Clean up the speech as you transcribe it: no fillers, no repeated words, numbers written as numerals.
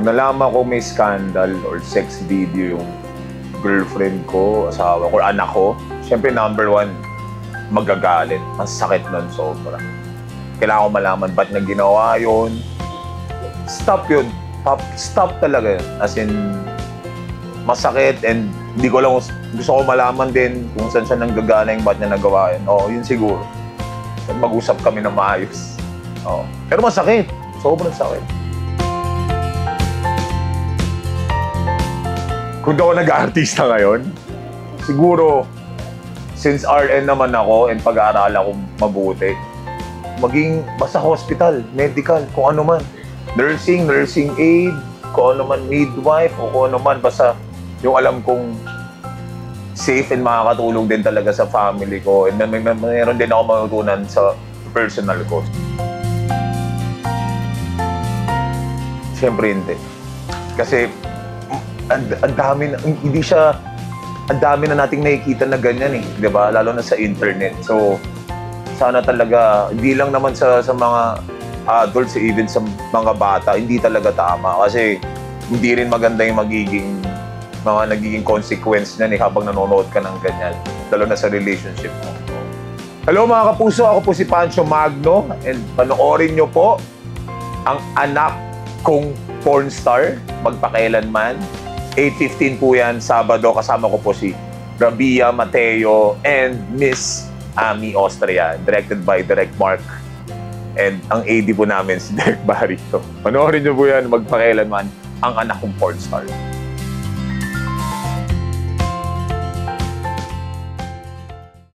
Pag nalaman ko may scandal or sex video yung girlfriend ko, asawa ko, or anak ko, syempre number one, magagalit. Ang sakit nun sobra. Kailangan ko malaman ba't na ginawa yun. Stop yun. Stop talaga yun. As in, masakit and hindi ko lang gusto ko malaman din kung saan siya nanggagana yung ba't niya nagawa yun. Oo, yun siguro. Mag-usap kami na maayos. Oo. Pero masakit. Sobrang sakit. Kung ako nag-aartista ngayon, siguro, since RN naman ako and pag-aaral ako mabuti, maging basta hospital, medical, kung ano man. Nursing aid, kung ano man, midwife, o kung ano man, basta yung alam kong safe and makakatulong din talaga sa family ko. And mayroon din ako matutunan sa personal ko. Siyempre hindi. Kasi ang dami na, ang dami na nating nakikita na ganyan eh, di ba? Lalo na sa internet. So, sana talaga, hindi lang naman sa mga adults, even sa mga bata, hindi talaga tama. Kasi hindi rin maganda yung nagiging consequence niyan eh, habang nanonood ka ng ganyan. Lalo na sa relationship mo. Hello mga kapuso, ako po si Pancho Magno and panoorin nyo po ang Anak Kong Pornstar, magpakailanman. 8:15 po yan, Sabado. Kasama ko po si Rabia Mateo and Miss Ami Austria, directed by Direct Mark. And ang AD po namin si Derek Barrito. Panoorin nyo po yan, magpakailanman, ang Anak Kong Pornstar.